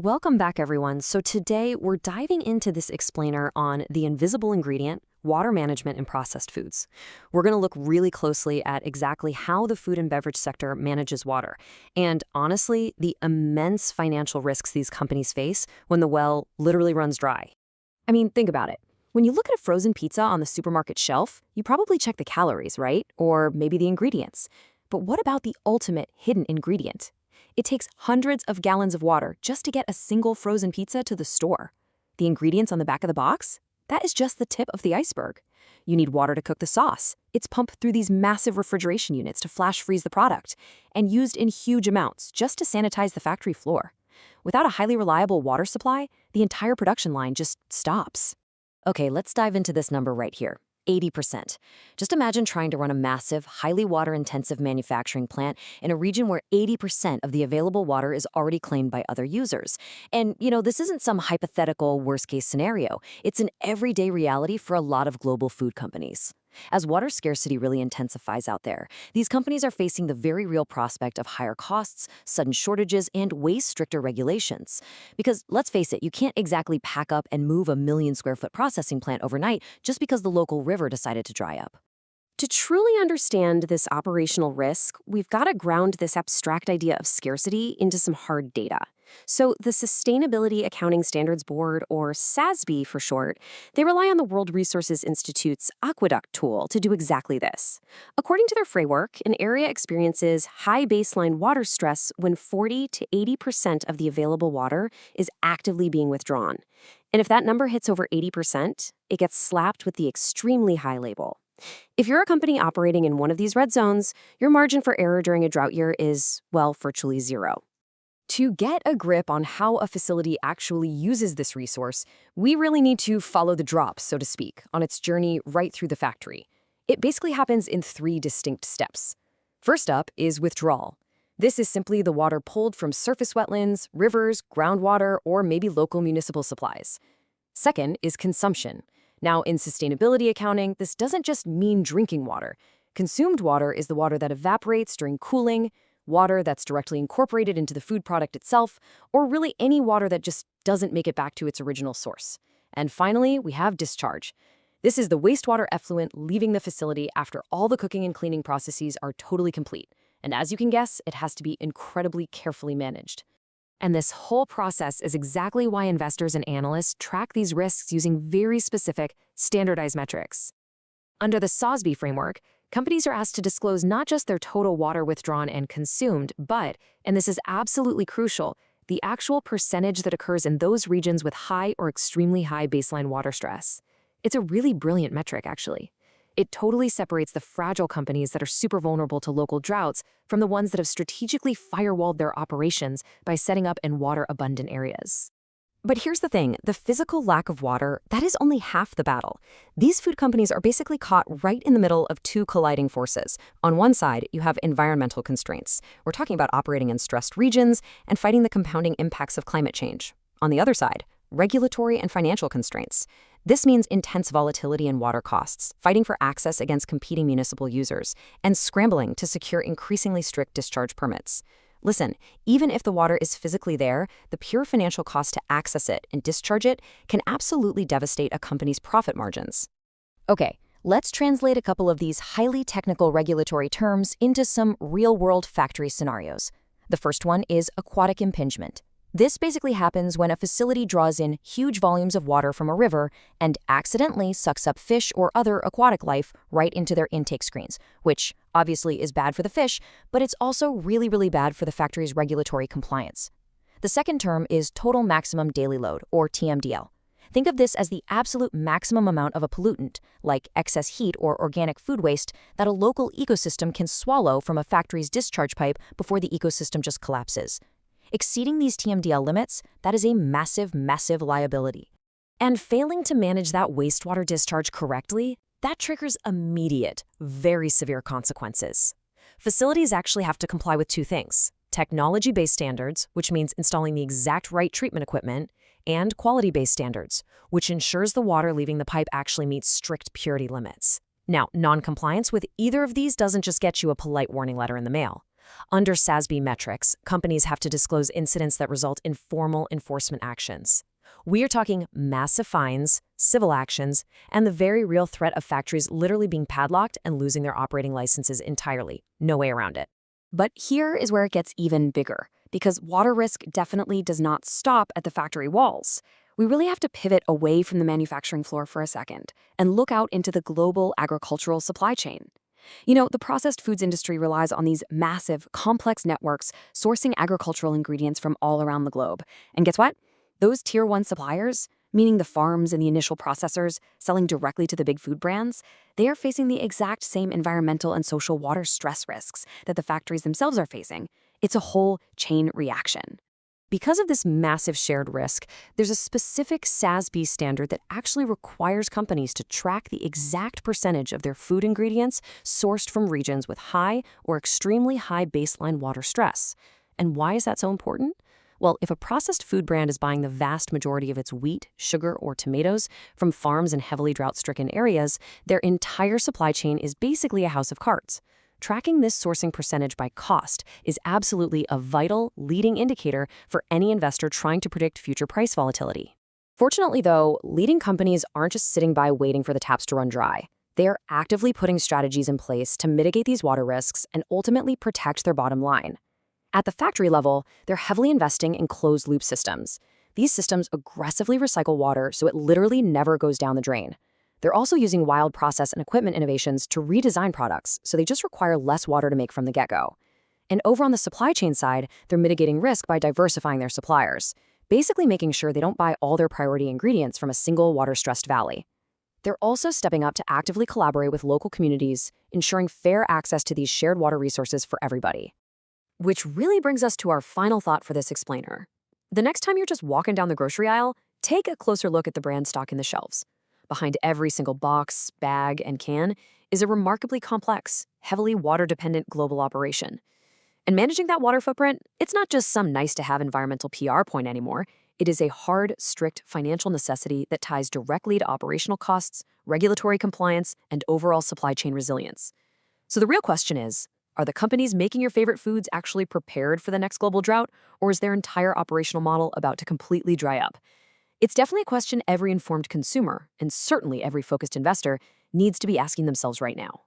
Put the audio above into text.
Welcome back, everyone. So today we're diving into this explainer on the invisible ingredient, water management in processed foods. We're going to look really closely at exactly how the food and beverage sector manages water, and honestly, the immense financial risks these companies face when the well literally runs dry. I mean, think about it. When you look at a frozen pizza on the supermarket shelf, you probably check the calories, right? Or maybe the ingredients. But what about the ultimate hidden ingredient? It takes hundreds of gallons of water just to get a single frozen pizza to the store. The ingredients on the back of the box? That is just the tip of the iceberg. You need water to cook the sauce. It's pumped through these massive refrigeration units to flash freeze the product, and used in huge amounts just to sanitize the factory floor. Without a highly reliable water supply, the entire production line just stops. Okay, let's dive into this number right here. 80%. Just imagine trying to run a massive, highly water-intensive manufacturing plant in a region where 80% of the available water is already claimed by other users. And, this isn't some hypothetical worst-case scenario. It's an everyday reality for a lot of global food companies. As water scarcity really intensifies out there, these companies are facing the very real prospect of higher costs, sudden shortages, and way stricter regulations. Because, let's face it, you can't exactly pack up and move a million-square-foot processing plant overnight just because the local river decided to dry up. To truly understand this operational risk, we've got to ground this abstract idea of scarcity into some hard data. So the Sustainability Accounting Standards Board, or SASB for short, they rely on the World Resources Institute's aqueduct tool to do exactly this. According to their framework, an area experiences high baseline water stress when 40 to 80% of the available water is actively being withdrawn. And if that number hits over 80%, it gets slapped with the extremely high label. If you're a company operating in one of these red zones, your margin for error during a drought year is, well, virtually zero. To get a grip on how a facility actually uses this resource, we really need to follow the drop, so to speak, on its journey right through the factory. It basically happens in 3 distinct steps. First up is withdrawal. This is simply the water pulled from surface wetlands, rivers, groundwater, or maybe local municipal supplies. Second is consumption. Now, in sustainability accounting, this doesn't just mean drinking water. Consumed water is the water that evaporates during cooling, water that's directly incorporated into the food product itself, or really any water that just doesn't make it back to its original source. And finally, we have discharge. This is the wastewater effluent leaving the facility after all the cooking and cleaning processes are totally complete. And as you can guess, it has to be incredibly carefully managed. And this whole process is exactly why investors and analysts track these risks using very specific, standardized metrics. Under the SASB framework, companies are asked to disclose not just their total water withdrawn and consumed, but, and this is absolutely crucial, the actual percentage that occurs in those regions with high or extremely high baseline water stress. It's a really brilliant metric, actually. It totally separates the fragile companies that are super vulnerable to local droughts from the ones that have strategically firewalled their operations by setting up in water-abundant areas. But here's the thing, the physical lack of water, that is only half the battle. These food companies are basically caught right in the middle of 2 colliding forces. On one side, you have environmental constraints. We're talking about operating in stressed regions and fighting the compounding impacts of climate change. On the other side, regulatory and financial constraints. This means intense volatility in water costs, fighting for access against competing municipal users, and scrambling to secure increasingly strict discharge permits. Listen, even if the water is physically there, the pure financial cost to access it and discharge it can absolutely devastate a company's profit margins. Okay, let's translate a couple of these highly technical regulatory terms into some real-world factory scenarios. The first one is aquatic impingement. This basically happens when a facility draws in huge volumes of water from a river and accidentally sucks up fish or other aquatic life right into their intake screens, which obviously is bad for the fish, but it's also really, really bad for the factory's regulatory compliance. The second term is total maximum daily load, or TMDL. Think of this as the absolute maximum amount of a pollutant, like excess heat or organic food waste, that a local ecosystem can swallow from a factory's discharge pipe before the ecosystem just collapses. Exceeding these TMDL limits, that is a massive, massive liability. And failing to manage that wastewater discharge correctly, that triggers immediate, very severe consequences. Facilities actually have to comply with 2 things: technology-based standards, which means installing the exact right treatment equipment, and quality-based standards, which ensures the water leaving the pipe actually meets strict purity limits. Now, non-compliance with either of these doesn't just get you a polite warning letter in the mail. Under SASB metrics, companies have to disclose incidents that result in formal enforcement actions. We are talking massive fines, civil actions, and the very real threat of factories literally being padlocked and losing their operating licenses entirely. No way around it. But here is where it gets even bigger, because water risk definitely does not stop at the factory walls. We really have to pivot away from the manufacturing floor for a second and look out into the global agricultural supply chain. The processed foods industry relies on these massive, complex networks sourcing agricultural ingredients from all around the globe. And guess what? Those Tier 1 suppliers, meaning the farms and the initial processors selling directly to the big food brands, they are facing the exact same environmental and social water stress risks that the factories themselves are facing. It's a whole chain reaction. Because of this massive shared risk, there's a specific SASB standard that actually requires companies to track the exact percentage of their food ingredients sourced from regions with high or extremely high baseline water stress. And why is that so important? Well, if a processed food brand is buying the vast majority of its wheat, sugar, or tomatoes from farms in heavily drought-stricken areas, their entire supply chain is basically a house of cards. Tracking this sourcing percentage by cost is absolutely a vital leading indicator for any investor trying to predict future price volatility. Fortunately, though, leading companies aren't just sitting by waiting for the taps to run dry. They are actively putting strategies in place to mitigate these water risks and ultimately protect their bottom line. At the factory level, they're heavily investing in closed-loop systems. These systems aggressively recycle water so it literally never goes down the drain. They're also using wild process and equipment innovations to redesign products so they just require less water to make from the get-go. And over on the supply chain side, they're mitigating risk by diversifying their suppliers, basically making sure they don't buy all their priority ingredients from a single water-stressed valley. They're also stepping up to actively collaborate with local communities, ensuring fair access to these shared water resources for everybody. Which really brings us to our final thought for this explainer. The next time you're just walking down the grocery aisle, take a closer look at the brand stock in the shelves. Behind every single box, bag, and can is a remarkably complex, heavily water-dependent global operation. And managing that water footprint, it's not just some nice-to-have environmental PR point anymore. It is a hard, strict financial necessity that ties directly to operational costs, regulatory compliance, and overall supply chain resilience. So the real question is, are the companies making your favorite foods actually prepared for the next global drought, or is their entire operational model about to completely dry up? It's definitely a question every informed consumer, and certainly every focused investor, needs to be asking themselves right now.